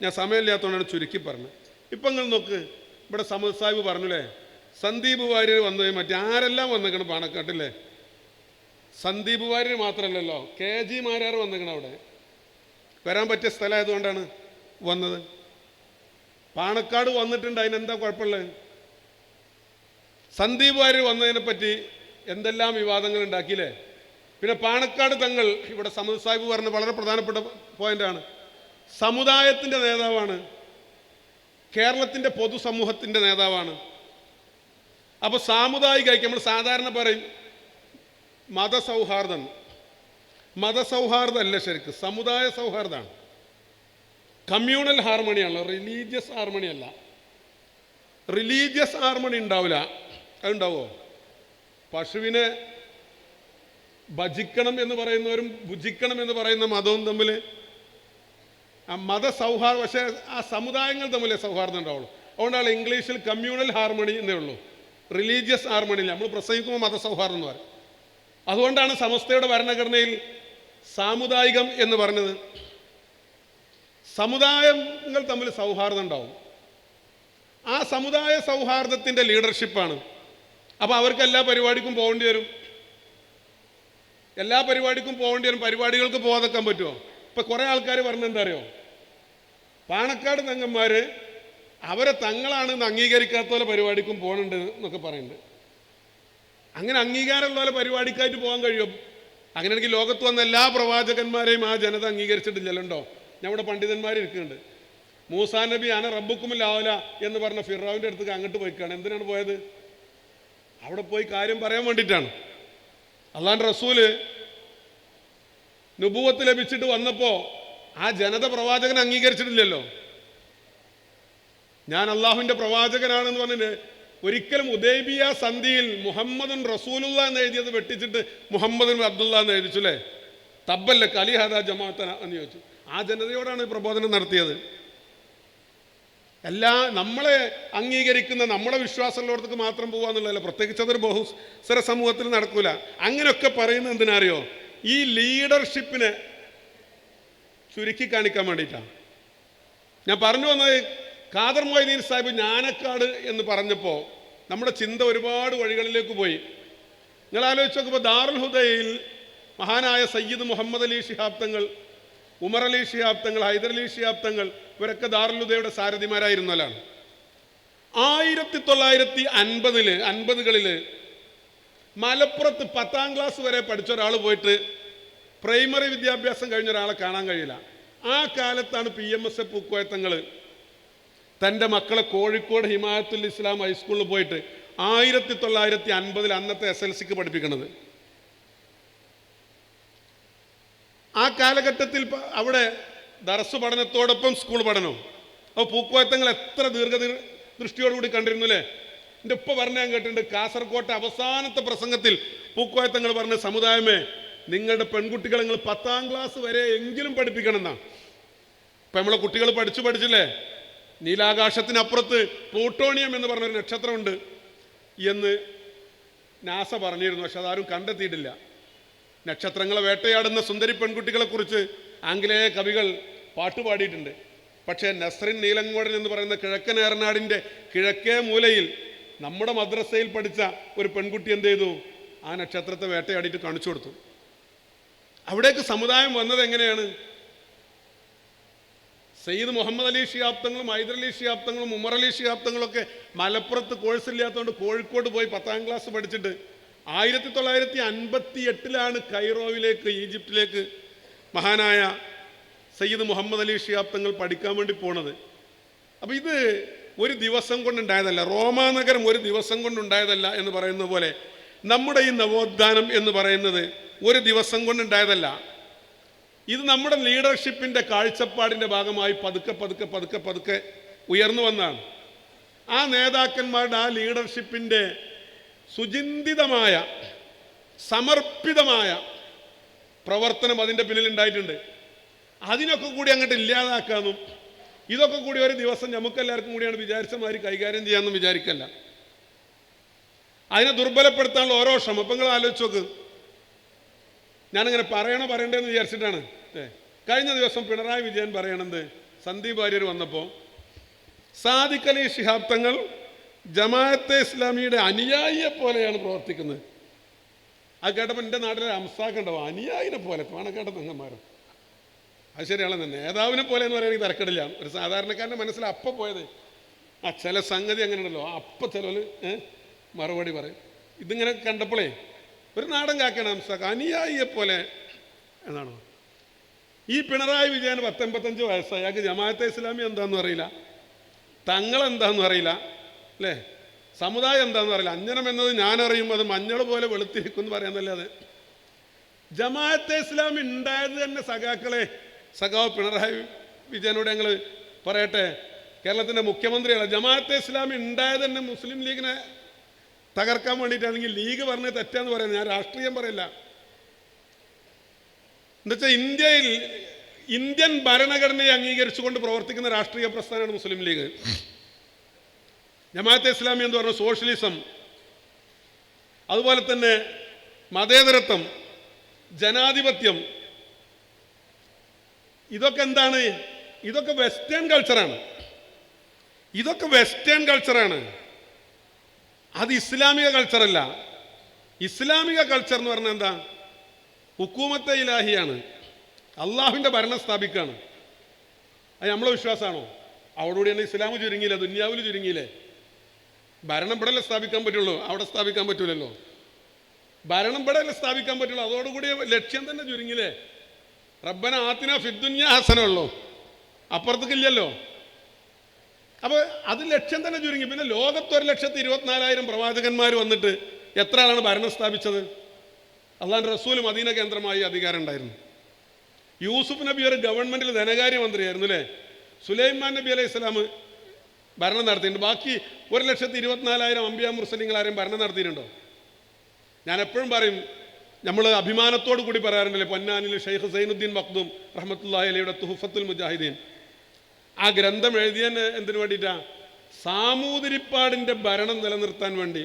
ഞാൻ സമയമില്ലാത്തതുകൊണ്ടാണ് ചുരുക്കി പറഞ്ഞത്. ഇപ്പം നിങ്ങൾ നോക്ക്, ഇവിടെ സമദ് സാഹിബ് പറഞ്ഞില്ലേ, സന്ദീപ് വാര്യർ വന്നത് മറ്റാരെല്ലാം വന്നിക്കണം പാണക്കാട്ടില്ലേ. സന്ദീപ് വാര്യർ മാത്രമല്ലല്ലോ, KG മാരാർ വന്നിക്കണം. അവിടെ വരാൻ പറ്റിയ സ്ഥലമായതുകൊണ്ടാണ് വന്നത്. പാണക്കാട് വന്നിട്ടുണ്ട്, അതിനെന്താ കുഴപ്പമുള്ളത്? സന്ദീപ് വാര്യർ വന്നതിനെ പറ്റി എന്തെല്ലാം വിവാദങ്ങൾ ഉണ്ടാക്കിയില്ലേ. പിന്നെ പാണക്കാട് തങ്ങൾ, ഇവിടെ സമദ് സാഹിബ് പറഞ്ഞ വളരെ പ്രധാനപ്പെട്ട പോയിന്റാണ്, സമുദായത്തിൻ്റെ നേതാവാണ്, കേരളത്തിൻ്റെ പൊതുസമൂഹത്തിൻ്റെ നേതാവാണ്. അപ്പോൾ സാമുദായിക ഐക്യം, നമ്മൾ സാധാരണ പറയും മതസൗഹാർദ്ദം. മതസൗഹാർദ്ദമല്ല, ശരിക്കും സമുദായ സൗഹാർദ്ദമാണ്. കമ്മ്യൂണൽ ഹാർമണിയാണല്ലോ, റിലീജിയസ് ഹാർമണി അല്ല. റിലീജിയസ് ഹാർമണി ഉണ്ടാവില്ല. അതുണ്ടാവോ? പശുവിനെ ഭജിക്കണം എന്ന് പറയുന്നവരും ഭുജിക്കണം എന്ന് പറയുന്ന മതവും തമ്മിൽ ആ മതസൗഹാർദ്ദം, പക്ഷേ ആ സമുദായങ്ങൾ തമ്മിലേ സൗഹാർദ്ദം ഉണ്ടാവുള്ളൂ. അതുകൊണ്ടാണ് ഇംഗ്ലീഷിൽ കമ്മ്യൂണൽ ഹാർമണി എന്നേ ഉള്ളൂ, റിലീജിയസ് ഹാർമണി ഇല്ല. നമ്മൾ പ്രസംഗിക്കുമ്പോൾ മതസൗഹാർദ്ദം എന്ന് പറയും. അതുകൊണ്ടാണ് സമസ്തയുടെ ഭരണഘടനയിൽ സാമുദായികം എന്ന് പറഞ്ഞത്. സമുദായങ്ങൾ തമ്മിൽ സൗഹാർദ്ദം ഉണ്ടാവും. ആ സമുദായ സൗഹാർദ്ദത്തിൻ്റെ ലീഡർഷിപ്പാണ്. അപ്പോൾ അവർക്ക് എല്ലാ പരിപാടിക്കും പോകേണ്ടി വരും. എല്ലാ പരിപാടിക്കും പോകേണ്ടി വരും. പരിപാടികൾക്ക് പോകാതെക്കാൻ പറ്റുമോ? ഇപ്പം കുറേ ആൾക്കാർ പറഞ്ഞെന്താ അറിയോ, പാണക്കാട് തങ്ങന്മാർ അവരെ തങ്ങളാണെന്ന് അംഗീകരിക്കാത്ത പോലെ പരിപാടിക്കും പോകണുണ്ട് എന്നൊക്കെ പറയുന്നുണ്ട്. അങ്ങനെ അംഗീകാരമുള്ള പോലെ പരിപാടിക്കായിട്ട് പോകാൻ കഴിയും? അങ്ങനെയാണെങ്കിൽ ലോകത്ത് വന്ന എല്ലാ പ്രവാചകന്മാരെയും ആ ജനത അംഗീകരിച്ചിട്ടില്ലല്ലോ. ഞങ്ങളുടെ പണ്ഡിതന്മാരിരിക്കുന്നുണ്ട്. മൂസാ നബി അന റബ്ബുക്കുമില്ലാവല എന്ന് പറഞ്ഞ ഫിർഔന്റെ അടുത്തേക്ക് അങ്ങോട്ട് പോയിക്കാണ്. എന്തിനാണ് പോയത്? അവിടെ പോയി കാര്യം പറയാൻ വേണ്ടിയിട്ടാണ്. അള്ളാഹുവിൻ്റെ റസൂല് നുബുവത്ത് ലഭിച്ചിട്ട് വന്നപ്പോൾ ആ ജനത പ്രവാചകനെ അംഗീകരിച്ചിട്ടില്ലല്ലോ. ഞാൻ അള്ളാഹുവിൻ്റെ പ്രവാചകനാണെന്ന് പറഞ്ഞിട്ട് ഒരിക്കലും ഉദൈബിയ സന്ധിയിൽ മുഹമ്മദുൻ റസൂലുള്ള എന്ന് എഴുതിയത് വെട്ടിച്ചിട്ട് മുഹമ്മദുൻ അബ്ദുള്ള എന്ന് എഴുതിച്ചു അല്ലേ. തബ്ബല്ല കലിഹദ ജമാഅത്തന എന്ന് ചോദിച്ചു. ആ ജനതയോടാണ് പ്രബോധനം നടത്തിയത്. നമ്മളെ അംഗീകരിക്കുന്ന നമ്മുടെ വിശ്വാസമുള്ളവർക്ക് മാത്രം പോകാന്നുള്ളതല്ല, പ്രത്യേകിച്ച് അതൊരു ബഹുസ്വര സമൂഹത്തിൽ നടക്കൂല. അങ്ങനെയൊക്കെ പറയുന്നത് എന്തിനറിയോ? ഈ ലീഡർഷിപ്പിനെ ചുരുക്കി കാണിക്കാൻ വേണ്ടിയിട്ടാണ്. ഞാൻ പറഞ്ഞു വന്നത്, ഖാദർ മൊയ്തീൻ സാഹിബ് ജ്ഞാനക്കാട് എന്ന് പറഞ്ഞപ്പോൾ നമ്മുടെ ചിന്ത ഒരുപാട് വഴികളിലേക്ക് പോയി. നിങ്ങൾ ആലോചിച്ച് നോക്കുമ്പോൾ ദാറുൽ ഹുദയിൽ മഹാനായ സയ്യിദ് മുഹമ്മദ് അലി ശിഹാബ് തങ്ങൾ, ഉമർ അലി ശിഹാബ് തങ്ങൾ, ഹൈദർ അലി ശിഹാബ് തങ്ങൾ, ഇവരൊക്കെ ദാറുൽ ഹുദയുടെ സാരഥിമാരായിരുന്നവരാണ്. 1950കളിൽ മലപ്പുറത്ത് 10ാം ക്ലാസ് വരെ പഠിച്ച ഒരാൾ പോയിട്ട് പ്രൈമറി വിദ്യാഭ്യാസം കഴിഞ്ഞ ഒരാളെ കാണാൻ കഴിയില്ല. ആ കാലത്താണ് PMS പൂക്കോയത്തങ്ങൾ തൻ്റെ മക്കളെ കോഴിക്കോട് ഹിമായത്തുൽ ഇസ്ലാം ഹൈസ്കൂളിൽ പോയിട്ട് 1950 അന്നത്തെ SLCക്ക് പഠിപ്പിക്കുന്നത്. ആ കാലഘട്ടത്തിൽ അവിടെ ദർസ് പഠനത്തോടൊപ്പം സ്കൂൾ പഠനവും. അപ്പോൾ പൂക്കോയത്തങ്ങൾ എത്ര ദൃഷ്ടിയോടുകൂടി കണ്ടിരുന്നു അല്ലേ. എൻ്റെ ഉപ്പ പറഞ്ഞ ഞാൻ കേട്ടിട്ടുണ്ട്, കാസർകോട്ടെ അവസാനത്തെ പ്രസംഗത്തിൽ പൂക്കോയത്തങ്ങൾ പറഞ്ഞ, സമുദായമേ നിങ്ങളുടെ പെൺകുട്ടികളെ നിങ്ങൾ 10ാം ക്ലാസ് വരെ എങ്കിലും പഠിപ്പിക്കണം എന്നാണ്. ഇപ്പം നമ്മളെ കുട്ടികൾ പഠിച്ചില്ലേ, നീലാകാശത്തിനപ്പുറത്ത് പ്ലൂട്ടോണിയം എന്ന് പറഞ്ഞൊരു നക്ഷത്രമുണ്ട് എന്ന് നാസ പറഞ്ഞിരുന്നു. പക്ഷെ അതാരും കണ്ടെത്തിയിട്ടില്ല. നക്ഷത്രങ്ങളെ വേട്ടയാടുന്ന സുന്ദരി പെൺകുട്ടികളെക്കുറിച്ച് ആംഗലേയ കവികൾ പാട്ടുപാടിയിട്ടുണ്ട്. പക്ഷേ നസ്രിൻ നീലങ്കോടൻ എന്ന് പറയുന്ന കിഴക്കൻ ഏറനാടിൻ്റെ കിഴക്കേ മൂലയിൽ നമ്മുടെ മദ്രസയിൽ പഠിച്ച ഒരു പെൺകുട്ടി എന്ത് ചെയ്തു? ആ നക്ഷത്രത്തെ വേട്ടയാടിയിട്ട് കാണിച്ചു കൊടുത്തു. അവിടേക്ക് സമുദായം വന്നത് എങ്ങനെയാണ്? സയ്യിദ് മുഹമ്മദ് അലി ശിഹാബ് തങ്ങളും ഹൈദർ അലി ശിഹാബ് തങ്ങളും ഉമർ അലി ശിഹാബ് തങ്ങളൊക്കെ മലപ്പുറത്ത് കോഴ്സില്ലാത്തതുകൊണ്ട് കോഴിക്കോട് പോയി 10ാം ക്ലാസ് പഠിച്ചിട്ട് 1958 കൈറോവിലേക്ക്, ഈജിപ്തിലേക്ക് മഹാനായ സയ്യിദ് മുഹമ്മദ് അലി ശിഹാബ് തങ്ങൾ പഠിക്കാൻ വേണ്ടി പോണത്. അപ്പോൾ ഇത് ഒരു ദിവസം കൊണ്ടുണ്ടായതല്ല, റോമാനഗരം ഒരു ദിവസം കൊണ്ടുണ്ടായതല്ല എന്ന് പറയുന്ന പോലെ നമ്മുടെ ഈ നവോത്ഥാനം എന്ന് പറയുന്നത് ഒരു ദിവസം കൊണ്ടുണ്ടായതല്ല. ഇത് നമ്മുടെ ലീഡർഷിപ്പിൻ്റെ കാഴ്ചപ്പാടിൻ്റെ ഭാഗമായി പതുക്കെ ഉയർന്നു വന്നതാണ്. ആ നേതാക്കന്മാരുടെ ആ ലീഡർഷിപ്പിൻ്റെ സുചിന്തിതമായ സമർപ്പിതമായ പ്രവർത്തനം അതിൻ്റെ പിന്നിലുണ്ടായിട്ടുണ്ട്. അതിനൊക്കെ കൂടി അങ്ങോട്ട് ഇല്ലാതാക്കാമെന്നും ഇതൊക്കെ കൂടി ഒരു ദിവസം നമുക്കെല്ലാവർക്കും കൂടിയാണ് വിചാരിച്ച മാതിരി കൈകാര്യം ചെയ്യാമെന്നും വിചാരിക്കല്ല. അതിനെ ദുർബലപ്പെടുത്താനുള്ള ഓരോ ശ്രമം ഇപ്പം നിങ്ങൾ ആലോചിച്ച് നോക്ക്. ഞാനങ്ങനെ പറയണ്ടേന്ന് വിചാരിച്ചിട്ടാണ്. കഴിഞ്ഞ ദിവസം പിണറായി വിജയൻ പറയണത് സന്ദീപ് വാര്യർ വന്നപ്പോൾ സാദിഖ് അലി ശിഹാബ് തങ്ങൾ ജമാഅത്തെ ഇസ്ലാമിയുടെ അനുയായിയെ പോലെയാണ് പ്രവർത്തിക്കുന്നത്. അത് കേട്ടപ്പോൾ എൻ്റെ നാട്ടിലെ അംസാക്കുണ്ടാവും, അനുയായിനെ പോലെ പാണക്കാട്ടെ തെങ്ങന്മാരും. അത് ശരിയാണെന്ന്, നേതാവിനെ പോലെ എന്ന് പറയുകയാണെങ്കിൽ തിരക്കിടില്ല. ഒരു സാധാരണക്കാരൻ്റെ മനസ്സിൽ അപ്പം പോയത് ചില സംഗതി അങ്ങനെ ഉണ്ടല്ലോ, അപ്പം ചിലവർ മറുപടി പറയും. ഇതിങ്ങനെ കണ്ടപ്പോഴേ ഒരു നാടൻ കാക്കയാണ് അംസാക്ക്, അനുയായിയെ പോലെ എന്നാണോ. ഈ പിണറായി വിജയന് 85 വയസ്സായി, അയാൾക്ക് ജമാഅത്തെ ഇസ്ലാമി എന്താണെന്ന് അറിയില്ല, തങ്ങളെന്താണെന്ന് അറിയില്ല, അല്ലേ, സമുദായം എന്താണെന്ന് അറിയില്ല. അഞ്ജനം എന്നത് ഞാനറിയും, അത് മഞ്ഞൾ പോലെ വെളുത്തിരിക്കും എന്ന് പറയാന്നല്ലാതെ ജമാഅത്തെ ഇസ്ലാമി ഉണ്ടായത് തന്നെ സഖാക്കളെ, സഖാവ് പിണറായി വിജയനോട് ഞങ്ങൾ പറയട്ടെ, കേരളത്തിൻ്റെ മുഖ്യമന്ത്രിയാണ്. ജമാഅത്തെ ഇസ്ലാമി ഉണ്ടായത് തന്നെ മുസ്ലിം ലീഗിനെ തകർക്കാൻ വേണ്ടിയിട്ടാണെങ്കിൽ ലീഗ് പറഞ്ഞത് തെറ്റാന്ന് പറയുന്നത്. ഞാൻ രാഷ്ട്രീയം പറയില്ല. എന്നുവെച്ചാൽ ഇന്ത്യൻ ഭരണഘടനയെ അംഗീകരിച്ചുകൊണ്ട് പ്രവർത്തിക്കുന്ന രാഷ്ട്രീയ പ്രസ്ഥാനമാണ് മുസ്ലിം ലീഗ്. ജമാഅത്തെ ഇസ്ലാമി എന്ന് പറഞ്ഞ സോഷ്യലിസം, അതുപോലെ തന്നെ മതേതരത്വം, ജനാധിപത്യം, ഇതൊക്കെ എന്താണ്? ഇതൊക്കെ വെസ്റ്റേൺ കൾച്ചറാണ്. ഇതൊക്കെ വെസ്റ്റേൺ കൾച്ചറാണ്, അത് ഇസ്ലാമിക കൾച്ചറല്ല. ഇസ്ലാമിക കൾച്ചർ എന്ന് പറഞ്ഞാൽ എന്താ? ഹുക്കൂമത്തെ ഇലാഹിയാണ്, അള്ളാഹുവിൻ്റെ ഭരണം സ്ഥാപിക്കുകയാണ്. അത് നമ്മളെ വിശ്വാസമാണോ? അവിടെകൂടി തന്നെ ഇസ്ലാം ചുരുങ്ങിയില്ലേ, ദുന്യാവിൽ ചുരുങ്ങിയില്ലേ? ഭരണം ഇവിടെയല്ലേ സ്ഥാപിക്കാൻ പറ്റുള്ളൂ, അവിടെ സ്ഥാപിക്കാൻ പറ്റൂലല്ലോ. ഭരണം ഇവിടെയല്ലേ സ്ഥാപിക്കാൻ പറ്റുള്ളൂ, അതോടുകൂടി ലക്ഷ്യം തന്നെ ചുരുങ്ങിയില്ലേ? റബ്ബന ആത്തിന ഫിദ്ദുന്യ ഹസനുള്ളൂ, അപ്പുറത്തേക്കില്ലല്ലോ. അപ്പോൾ അത് ലക്ഷ്യം തന്നെ ചുരുങ്ങി. പിന്നെ ലോകത്ത് 1,24,000 പ്രവാചകന്മാർ വന്നിട്ട് എത്ര ആളാണ് ഭരണം സ്ഥാപിച്ചത്? അള്ളാഹുവിൻ്റെ റസൂൽ മദീന കേന്ദ്രമായി അധികാരം ഉണ്ടായിരുന്നു. യൂസുഫ് നബി ഒരു ഗവൺമെൻറ്റിൽ ധനകാര്യമന്ത്രിയായിരുന്നു, അല്ലേ? സുലൈമാൻ നബി അലൈഹി സ്വലാം ഭരണം നടത്തിയിട്ടുണ്ട്. ബാക്കി 1,24,000 അമ്പിയാ മുർസലിങ്ങൾ ആരെയും ഭരണം നടത്തിയിട്ടുണ്ടോ? ഞാൻ എപ്പോഴും പറയും, നമ്മൾ അഭിമാനത്തോടു കൂടി പറയാറുണ്ടല്ലേ, പൊന്നാനിൽ ഷെയ്ഖ് സൈനുദ്ദീൻ മഖ്ദൂം റഹ്മത്തുള്ളാഹി അലൈഹിയുടെ തുഹഫത്തുൽ മുജാഹിദീൻ, ആ ഗ്രന്ഥം എഴുതിയതിന് എന്തിനു വേണ്ടിയിട്ടാണ്? സാമൂതിരിപ്പാടിൻ്റെ ഭരണം നിലനിർത്താൻ വേണ്ടി.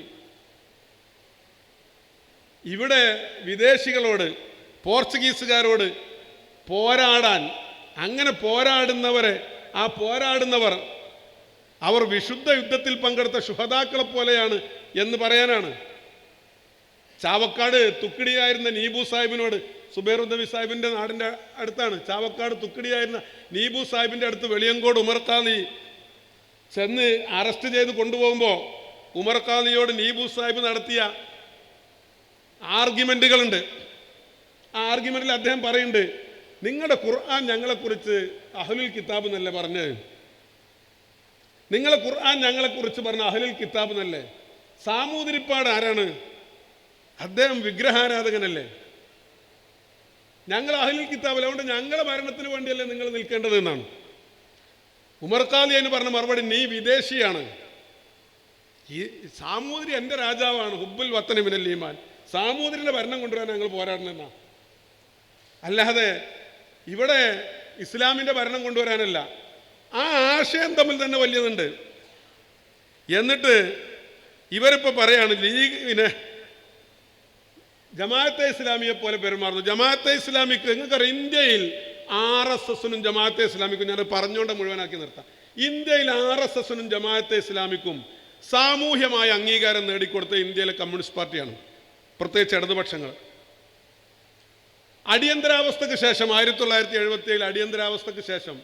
ഇവിടെ വിദേശികളോട്, പോർച്ചുഗീസുകാരോട് പോരാടാൻ, അങ്ങനെ പോരാടുന്നവരെ, ആ പോരാടുന്നവർ അവർ വിശുദ്ധ യുദ്ധത്തിൽ പങ്കെടുത്ത ശുഹദാക്കളെ പോലെയാണ് എന്ന് പറയാനാണ്. ചാവക്കാട് തുക്കിടിയായിരുന്ന നീബു സാഹിബിനോട്, സുബൈറുദ്ദവി സാഹിബിൻ്റെ നാടിൻ്റെ അടുത്താണ് ചാവക്കാട്, തുക്കിടിയായിരുന്ന നീബു സാഹിബിൻ്റെ അടുത്ത് വെളിയങ്കോട് ഉമർ ഖാദി ചെന്ന് അറസ്റ്റ് ചെയ്ത് കൊണ്ടുപോകുമ്പോൾ ഉമർ ഖാദിയോട് നീബു സാഹിബ് നടത്തിയ ആർഗ്യുമെൻറ്റുകളുണ്ട്. ആ ആർഗ്യുമെൻറ്റിൽ അദ്ദേഹം പറയുന്നുണ്ട്, നിങ്ങളുടെ ഖുർആൻ ഞങ്ങളെക്കുറിച്ച് അഹ്ലുൽ കിതാബ് എന്നല്ലേ പറഞ്ഞത്? നിങ്ങളെ ഖുർആൻ ഞങ്ങളെക്കുറിച്ച് പറഞ്ഞ അഹ്ലുൽ കിതാബ് എന്നല്ലേ? സാമൂതിരിപ്പാട് ആരാണ്? അദ്ദേഹം വിഗ്രഹാരാധകനല്ലേ? ഞങ്ങൾ അഹ്ലുൽ കിതാബ്, അതുകൊണ്ട് ഞങ്ങളെ ഭരണത്തിന് വേണ്ടിയല്ലേ നിങ്ങൾ നിൽക്കേണ്ടത് എന്നാണ് ഉമർ ഖാദി എന്ന് പറഞ്ഞ മറുപടി. നീ വിദേശിയാണ്, ഈ സാമൂതിരി എൻ്റെ രാജാവാണ്, ഹുബ്ബുൽ വത്തനി മിനൽ ഈമാൻ, സാമൂതിരിൻ്റെ ഭരണം കൊണ്ടുവരാൻ ഞങ്ങൾ പോരാടണമെന്നാ, അല്ലാതെ ഇവിടെ ഇസ്ലാമിൻ്റെ ഭരണം കൊണ്ടുവരാനല്ല. ആ ആശയം തമ്മിൽ തന്നെ വലിയതുണ്ട്. എന്നിട്ട് ഇവരിപ്പോൾ പറയാണ് ലീഗിനെ ജമാഅത്തെ ഇസ്ലാമിയെ പോലെ പെരുമാറുന്നു. ജമാഅത്തെ ഇസ്ലാമിക്ക് നിങ്ങൾക്കറിയാം, ഇന്ത്യയിൽ RSSനും ജമാഅത്തെ ഇസ്ലാമിക്കും, ഞാൻ പറഞ്ഞുകൊണ്ട് മുഴുവനാക്കി നിർത്താം, ഇന്ത്യയിൽ RSSനും ജമാഅത്തെ ഇസ്ലാമിക്കും സാമൂഹ്യമായ അംഗീകാരം നേടിക്കൊടുത്ത ഇന്ത്യയിലെ കമ്മ്യൂണിസ്റ്റ് പാർട്ടിയാണ്, പ്രത്യേകിച്ച് ഇടതുപക്ഷങ്ങൾ. അടിയന്തരാവസ്ഥയ്ക്ക് ശേഷം 1977 അടിയന്തരാവസ്ഥയ്ക്ക് ശേഷം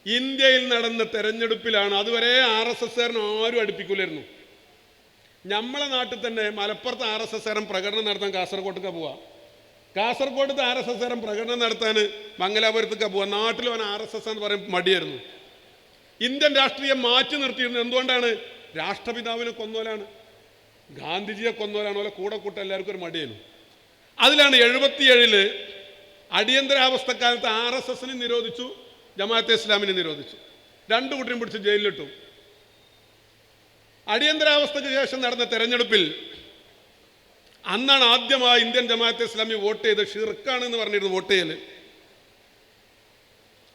ഇന്ത്യയിൽ നടന്ന തെരഞ്ഞെടുപ്പിലാണ്, അതുവരെ RSSകാരന് ആരും അടുപ്പിക്കില്ലായിരുന്നു. നമ്മളെ നാട്ടിൽ തന്നെ മലപ്പുറത്ത് RSSകാരൻ പ്രകടനം നടത്താൻ കാസർഗോട്ടേക്ക് പോവുക, കാസർഗോഡത്തെ RSSകാരൻ പ്രകടനം നടത്താൻ മംഗലാപുരത്തേക്ക് പോവുക, നാട്ടിൽ അവൻ RSS എന്ന് പറയും മടിയായിരുന്നു. ഇന്ത്യൻ രാഷ്ട്രീയം മാറ്റി നിർത്തിയിരുന്നു. എന്തുകൊണ്ടാണ്? രാഷ്ട്രപിതാവിനെ കൊന്നോലാണ്, ഗാന്ധിജിയെ കൊന്നോലാണ്, ഓലെ കൂടെ കൂട്ട എല്ലാവർക്കും ഒരു മടിയായിരുന്നു. അതിലാണ് 77 അടിയന്തരാവസ്ഥക്കാലത്ത് RSSനെ നിരോധിച്ചു, ജമാഅത്തെ ഇസ്ലാമിനെ നിരോധിച്ചു, രണ്ടു കൂട്ടരും പിടിച്ച് ജയിലിലിട്ടു. അടിയന്തരാവസ്ഥയ്ക്ക് ശേഷം നടന്ന തെരഞ്ഞെടുപ്പിൽ അന്നാണ് ആദ്യമായി ഇന്ത്യൻ ജമാഅത്തെ ഇസ്ലാമി വോട്ട് ചെയ്ത്. ഷിർക്കാണ് എന്ന് പറഞ്ഞിരുന്നു വോട്ട് ചെയ്യൽ.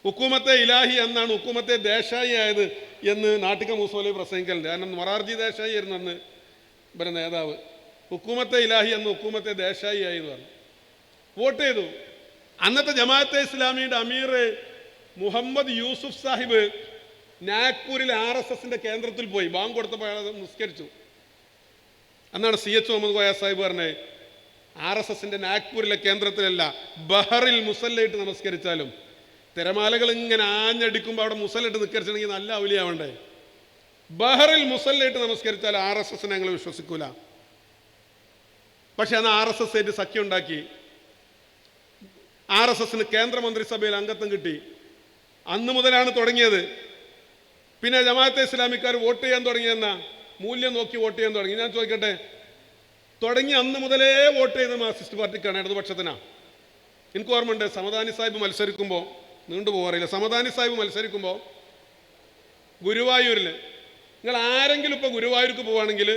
ഹുക്കൂമത്തെ ഇലാഹി എന്നാണ് ഹുക്കൂമത്തെ ദേശായി ആയത് എന്ന് നാട്ടിക മൂസോലി പ്രസംഗിക്കലുണ്ട്. കാരണം മൊറാർജി ദേശായി ആയിരുന്നു അന്ന് ഇവരുടെ നേതാവ്. ഹുക്കൂമത്തെ ഇലാഹി എന്ന് ഹുക്കൂമത്തെ ദേശായി ആയി എന്ന് പറഞ്ഞു. വോട്ട് ചെയ്തു. അന്നത്തെ ജമാഅത്തെ ഇസ്ലാമിയുടെ അമീർ മുഹമ്മദ് യൂസുഫ് സാഹിബ് നാഗ്പൂരിൽ RSSന്റെ കേന്ദ്രത്തിൽ പോയി ബാങ്ക് കൊടുത്തപ്പോൾ അയാൾ നിസ്കരിച്ചു. അന്നാണ് CH മുഹമ്മദ് കോയ സാഹിബ് പറഞ്ഞത്, RSSന്റെ നാഗ്പൂരിലെ കേന്ദ്രത്തിലല്ല, ബഹറിൽ മുസല്ലയിട്ട് നമസ്കരിച്ചാലും തിരമാലകൾ ഇങ്ങനെ ആഞ്ഞടിക്കുമ്പോൾ അവിടെ മുസല്ലിട്ട് നിസ്കരിച്ചിട്ടുണ്ടെങ്കിൽ നല്ല ഔലിയാവണ്ടേ. ബഹറിൽ മുസല്ലയിട്ട് നമസ്കരിച്ചാൽ RSS ഞങ്ങൾ വിശ്വസിക്കൂല. പക്ഷെ അന്ന് RSS ആയിട്ട് സഖ്യം ഉണ്ടാക്കി, RSSന് കേന്ദ്രമന്ത്രിസഭയിൽ അംഗത്വം കിട്ടി. അന്ന് മുതലാണ് തുടങ്ങിയത്. പിന്നെ ജമാഅത്തെ ഇസ്ലാമിക്കാർ വോട്ട് ചെയ്യാൻ തുടങ്ങിയെന്ന മൂല്യം നോക്കി വോട്ട് ചെയ്യാൻ തുടങ്ങി. ഞാൻ ചോദിക്കട്ടെ, തുടങ്ങി അന്ന് മുതലേ വോട്ട് ചെയ്ത മാർക്സിസ്റ്റ് പാർട്ടിക്കാണ്, ഇടതുപക്ഷത്തിനാണ്. എനിക്ക് ഓർമ്മയുണ്ട്, സമദാനി സാഹിബ് മത്സരിക്കുമ്പോൾ, നീണ്ടുപോകാറില്ല, സമദാനി സാഹിബ് മത്സരിക്കുമ്പോൾ ഗുരുവായൂരിൽ, നിങ്ങൾ ആരെങ്കിലും ഇപ്പോൾ ഗുരുവായൂർക്ക് പോവുകയാണെങ്കിൽ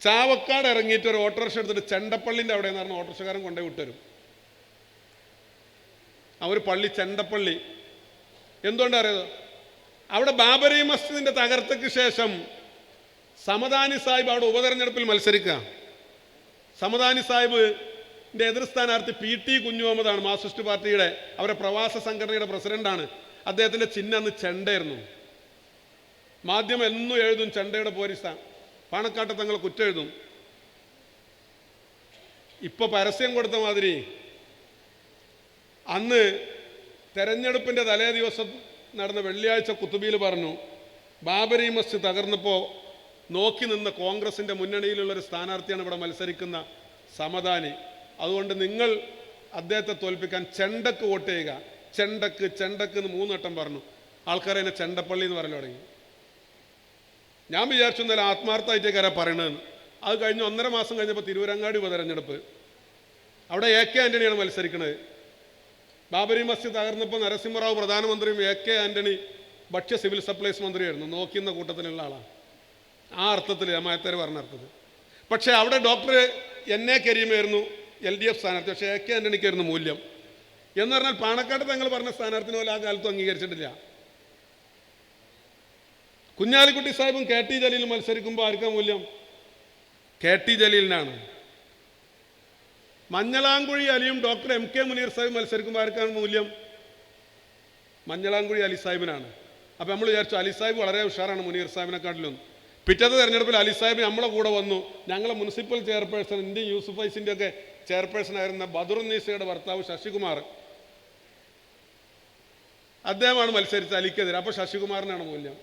ചാവക്കാട് ഇറങ്ങിയിട്ട് ഒരു ഓട്ടോറിക്ഷ എടുത്തിട്ട് ചെണ്ടപ്പള്ളിൻ്റെ അവിടെ നിന്ന് പറഞ്ഞ ഓട്ടോറിക്ഷക്കാരൻ കൊണ്ടുപോയി വിട്ടുവരും. അവർ പള്ളി ചെണ്ടപ്പള്ളി എന്തുകൊണ്ടാണ് അറിയാതെ, അവിടെ ബാബരി മസ്ജിദിന്റെ തകർത്തക്ക് ശേഷം സമദാനി സാഹിബ് അവിടെ ഉപതെരഞ്ഞെടുപ്പിൽ മത്സരിക്കുക. സമദാനി സാഹിബിന്റെ എതിർ സ്ഥാനാർത്ഥി PT കുഞ്ഞുമുഹമ്മദാണ്, മാർക്സിസ്റ്റ് പാർട്ടിയുടെ അവരുടെ പ്രവാസ സംഘടനയുടെ പ്രസിഡന്റാണ്. അദ്ദേഹത്തിന്റെ ചിഹ്നം അന്ന് ചെണ്ടയായിരുന്നു. മാധ്യമം എന്നും എഴുതും ചെണ്ടയുടെ പോരിസ, പാണക്കാട്ട് തങ്ങൾ കുറ്റെഴുതും. ഇപ്പൊ പരസ്യം കൊടുത്ത മാതിരി അന്ന് തെരഞ്ഞെടുപ്പിന്റെ തലേ ദിവസം നടന്ന വെള്ളിയാഴ്ച കുത്തുബിയിൽ പറഞ്ഞു, ബാബരി മസ്ജിദ് തകർന്നപ്പോൾ നോക്കി നിന്ന കോൺഗ്രസിന്റെ മുന്നണിയിലുള്ളൊരു സ്ഥാനാർത്ഥിയാണ് ഇവിടെ മത്സരിക്കുന്ന സമദാനി. അതുകൊണ്ട് നിങ്ങൾ അദ്ദേഹത്തെ തോൽപ്പിക്കാൻ ചെണ്ടക്ക് വോട്ട് ചെയ്യുക. ചെണ്ടക്ക് ചെണ്ടക്ക് എന്ന് 3 വട്ടം പറഞ്ഞു. ആൾക്കാരെ എന്നെ ചെണ്ടപ്പള്ളി എന്ന് പറഞ്ഞു തുടങ്ങി. ഞാൻ വിചാരിച്ചു എന്നാലും ആത്മാർത്ഥമായിട്ടേക്കാരാ പറയണതെന്ന്. അത് കഴിഞ്ഞ് 1.5 മാസം കഴിഞ്ഞപ്പോൾ തിരൂരങ്ങാടി ഉപതെരഞ്ഞെടുപ്പ്. അവിടെ AK ആന്റണിയാണ് മത്സരിക്കുന്നത്. ബാബരി മസ്ജിദ് തകർന്നപ്പോൾ നരസിംഹറാവു പ്രധാനമന്ത്രിയും AK ആന്റണി ഭക്ഷ്യ സിവിൽ സപ്ലൈസ് മന്ത്രിയായിരുന്നു. നോക്കുന്ന കൂട്ടത്തിലുള്ള ആളാണ് ആ അർത്ഥത്തിൽ, ജമാഅത്തേർ പറഞ്ഞ അർത്ഥത്തിൽ. പക്ഷേ അവിടെ ഡോക്ടർ NA കരീമായിരുന്നു LDF സ്ഥാനാർത്ഥി. പക്ഷേ AK ആന്റണിക്കായിരുന്നു മൂല്യം. എന്ന് പറഞ്ഞാൽ പാണക്കാട്ട് തങ്ങൾ പറഞ്ഞ സ്ഥാനാർത്ഥിനെ പോലെ ആ കാലത്തും അംഗീകരിച്ചിട്ടില്ല. കുഞ്ഞാലിക്കുട്ടി സാഹിബും KT ജലീലും മത്സരിക്കുമ്പോൾ ആർക്കാ മൂല്യം? KT ജലീലിനാണ്. മഞ്ഞളാംകുഴി അലിയും ഡോക്ടർ MK മുനീർ സാഹിബ് മത്സരിക്കുമ്പോൾ ആർക്കാണ് മൂല്യം? മഞ്ഞളാംകുഴി അലി സാഹിബിനാണ്. അപ്പം നമ്മൾ വിചാരിച്ചു അലി സാഹിബ് വളരെ ഉഷാറാണ് മുനീർ സാഹിബിനെക്കാട്ടിലും. പിറ്റത്തെ തെരഞ്ഞെടുപ്പിൽ അലി സാഹിബ് നമ്മളെ കൂടെ വന്നു. ഞങ്ങളെ മുനിസിപ്പൽ ചെയർപേഴ്സൺ, ഇന്ത്യൻ യൂസുഫ് ഫൈസിൻ്റെ ഒക്കെ ചെയർപേഴ്സൺ ആയിരുന്ന ബദറുന്നീസയുടെ ഭർത്താവ് ശശികുമാർ, അദ്ദേഹമാണ് മത്സരിച്ച അലിക്കെതിരെ. അപ്പോൾ ശശികുമാറിനാണ് മൂല്യം.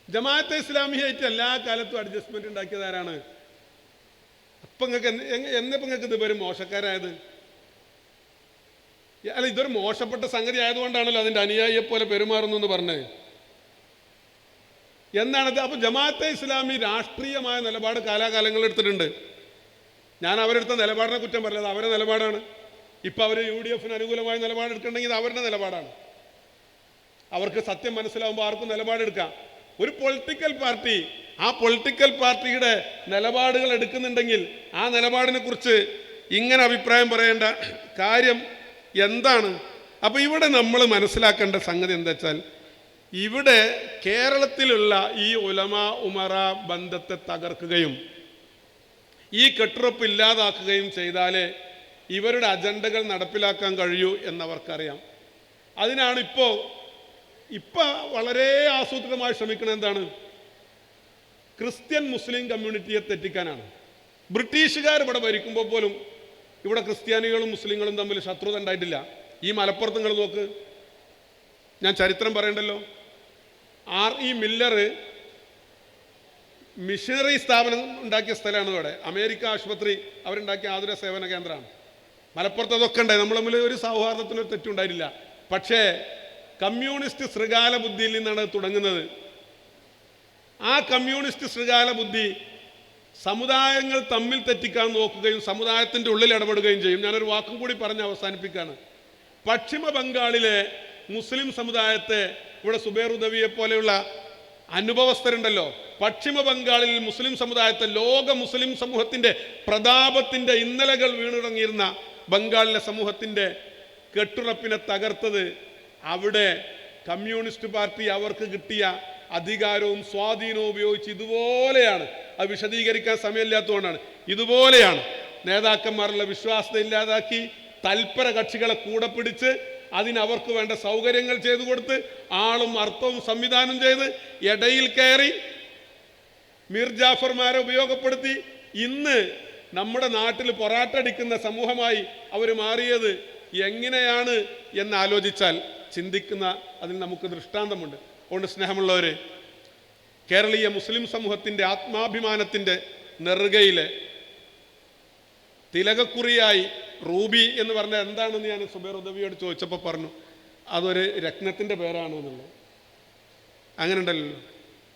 ജമാഅത്തെ ഇസ്ലാമിയായിട്ട് എല്ലാ കാലത്തും അഡ്ജസ്റ്റ്മെന്റ് ഉണ്ടാക്കിയത് ആരാണ്? അപ്പം നിങ്ങൾക്ക് എന്നപ്പം നിങ്ങൾക്ക് ഇത് വരും മോശക്കാരായത്? അല്ല, ഇതൊരു മോശപ്പെട്ട സംഗതി ആയതുകൊണ്ടാണല്ലോ അതിൻ്റെ അനുയായിയെ പോലെ പെരുമാറുന്നു എന്ന് പറഞ്ഞത്. എന്താണത്? അപ്പം ജമാഅത്തെ ഇസ്ലാമി രാഷ്ട്രീയമായ നിലപാട് കാലാകാലങ്ങൾ എടുത്തിട്ടുണ്ട്. ഞാൻ അവരെടുത്ത നിലപാടിനെ കുറ്റം പറയില്ല, അത് അവരുടെ നിലപാടാണ്. ഇപ്പം അവർ UDFന് അനുകൂലമായ നിലപാടെടുക്കണമെങ്കിൽ ഇത് അവരുടെ നിലപാടാണ്. അവർക്ക് സത്യം മനസ്സിലാവുമ്പോൾ ആർക്കും നിലപാടെടുക്കാം. ഒരു പൊളിറ്റിക്കൽ പാർട്ടി ആ പൊളിറ്റിക്കൽ പാർട്ടിയുടെ നിലപാടുകൾ എടുക്കുന്നുണ്ടെങ്കിൽ ആ നിലപാടിനെ കുറിച്ച് ഇങ്ങനെ അഭിപ്രായം പറയേണ്ട കാര്യം എന്താണ്? അപ്പോൾ ഇവിടെ നമ്മൾ മനസ്സിലാക്കേണ്ട സംഗതി എന്താ വെച്ചാൽ, ഇവിടെ കേരളത്തിലുള്ള ഈ ഉലമ ഉമറ ബന്ധത്തെ തകർക്കുകയും ഈ കെട്ടുറപ്പ് ഇല്ലാതാക്കുകയും ചെയ്താലേ ഇവരുടെ അജണ്ടകൾ നടപ്പിലാക്കാൻ കഴിയൂ എന്നവർക്കറിയാം. അതിനാണ് ഇപ്പോൾ വളരെ ആസൂത്രിതമായി ശ്രമിക്കുന്നത്. എന്താണ്? ക്രിസ്ത്യൻ മുസ്ലിം കമ്മ്യൂണിറ്റിയെ തെറ്റിക്കാനാണ്. ബ്രിട്ടീഷുകാർ ഇവിടെ ഭരിക്കുമ്പോൾ പോലും ഇവിടെ ക്രിസ്ത്യാനികളും മുസ്ലിങ്ങളും തമ്മിൽ ശത്രുത ഉണ്ടായിട്ടില്ല. ഈ മലപ്പുറത്ത് നിങ്ങൾ നോക്ക്, ഞാൻ ചരിത്രം പറയണ്ടല്ലോ. R.E. മില്ലർ മിഷനറി സ്ഥാപനം ഉണ്ടാക്കിയ സ്ഥലമാണ് ഇവിടെ. അമേരിക്ക ആശുപത്രി അവരുണ്ടാക്കിയ ആതുര സേവന കേന്ദ്രമാണ്. മലപ്പുറത്ത് അതൊക്കെ ഉണ്ടായി. നമ്മൾ തമ്മിൽ ഒരു സൗഹാർദ്ദത്തിനൊരു തെറ്റുണ്ടായിട്ടില്ല. പക്ഷേ കമ്മ്യൂണിസ്റ്റ് ശൃഗാല ബുദ്ധിയിൽ നിന്നാണ് തുടങ്ങുന്നത്. ആ കമ്മ്യൂണിസ്റ്റ് ശൃഗാല ബുദ്ധി സമുദായങ്ങൾ തമ്മിൽ തെറ്റിക്കാൻ നോക്കുകയും സമുദായത്തിൻ്റെ ഉള്ളിൽ ഇടപെടുകയും ചെയ്യും. ഞാനൊരു വാക്കും കൂടി പറഞ്ഞ് അവസാനിപ്പിക്കുകയാണ്. പശ്ചിമ ബംഗാളിലെ മുസ്ലിം സമുദായത്തെ ഇവിടെ സുബൈർ ഉദവിയെ പോലെയുള്ള അനുഭവസ്ഥരുണ്ടല്ലോ. പശ്ചിമ ബംഗാളിൽ മുസ്ലിം സമുദായത്തെ, ലോക മുസ്ലിം സമൂഹത്തിൻ്റെ പ്രതാപത്തിൻ്റെ ഇന്നലകൾ വീണിറങ്ങിയിരുന്ന ബംഗാളിലെ സമൂഹത്തിൻ്റെ കെട്ടുറപ്പിനെ തകർത്തത് അവിടെ കമ്മ്യൂണിസ്റ്റ് പാർട്ടി അവർക്ക് കിട്ടിയ അധികാരവും സ്വാധീനവും ഉപയോഗിച്ച് ഇതുപോലെയാണ്. അത് വിശദീകരിക്കാൻ സമയമില്ലാത്തതുകൊണ്ടാണ്. ഇതുപോലെയാണ് നേതാക്കന്മാരുള്ള വിശ്വാസത ഇല്ലാതാക്കി തൽപര കക്ഷികളെ കൂടെ പിടിച്ച് അതിനവർക്ക് വേണ്ട സൗകര്യങ്ങൾ ചെയ്തു കൊടുത്ത് ആളും അർത്ഥവും സംവിധാനം ചെയ്ത് ഇടയിൽ കയറി മീർ ജാഫർമാരെ ഉപയോഗപ്പെടുത്തി ഇന്ന് നമ്മുടെ നാട്ടിൽ പൊറാട്ടടിക്കുന്ന സമൂഹമായി അവർ മാറിയത് എങ്ങനെയാണ് എന്നാലോചിച്ചാൽ ചിന്തിക്കുന്ന അതിൽ നമുക്ക് ദൃഷ്ടാന്തമുണ്ട്. അതുകൊണ്ട് സ്നേഹമുള്ളവർ, കേരളീയ മുസ്ലിം സമൂഹത്തിൻ്റെ ആത്മാഭിമാനത്തിൻ്റെ നെറുകയിലെ തിലകക്കുറിയായി റൂബി എന്ന് പറഞ്ഞാൽ എന്താണെന്ന് ഞാൻ സുബൈർ ഉദവിയോട് ചോദിച്ചപ്പോൾ പറഞ്ഞു അതൊരു രത്നത്തിൻ്റെ പേരാണ് എന്നുള്ളത്. അങ്ങനെ ഉണ്ടല്ലോ,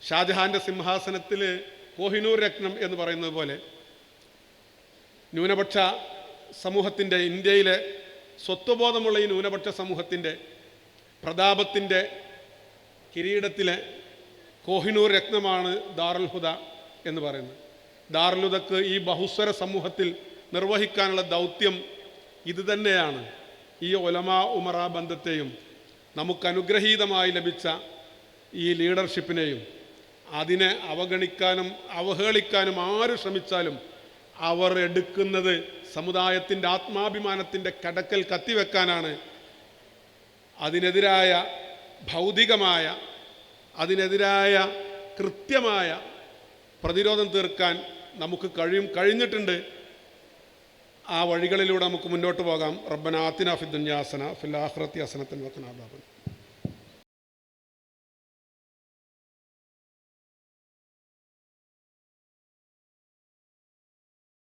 ഷാജഹാൻ്റെ സിംഹാസനത്തിൽ കോഹിനൂർ രത്നം എന്ന് പറയുന്നത് പോലെ ന്യൂനപക്ഷ സമൂഹത്തിൻ്റെ, ഇന്ത്യയിലെ സ്വത്വബോധമുള്ള ഈ ന്യൂനപക്ഷ സമൂഹത്തിൻ്റെ പ്രതാപത്തിൻ്റെ കിരീടത്തിലെ കോഹിനൂർ രത്നമാണ് ദാറുൽ ഹുദ എന്ന് പറയുന്നത്. ദാറുൽ ഹുദക്ക് ഈ ബഹുസ്വര സമൂഹത്തിൽ നിർവഹിക്കാനുള്ള ദൗത്യം ഇത് തന്നെയാണ്. ഈ ഉലമാ ഉമറാ ബന്ധത്തെയും നമുക്ക് അനുഗ്രഹീതമായി ലഭിച്ച ഈ ലീഡർഷിപ്പിനെയും അതിനെ അവഗണിക്കാനും അവഹേളിക്കാനും ആര് ശ്രമിച്ചാലും അവർ എടുക്കുന്നത് സമുദായത്തിൻ്റെ ആത്മാഭിമാനത്തിൻ്റെ കടക്കൽ കത്തിവെക്കാനാണ്. അതിനെതിരായ ഭൗതികമായ, അതിനെതിരായ കൃത്യമായ പ്രതിരോധം തീർക്കാൻ നമുക്ക് കഴിഞ്ഞിട്ടുണ്ട്. ആ വഴികളിലൂടെ നമുക്ക് മുന്നോട്ട് പോകാം. റബ്ബനാ ആതിനാ ഫിദ്ദുനിയാ ഹസന ഫിൽ ആഖിറതി ഹസനതൻ വഖിനാ അദാബൻ.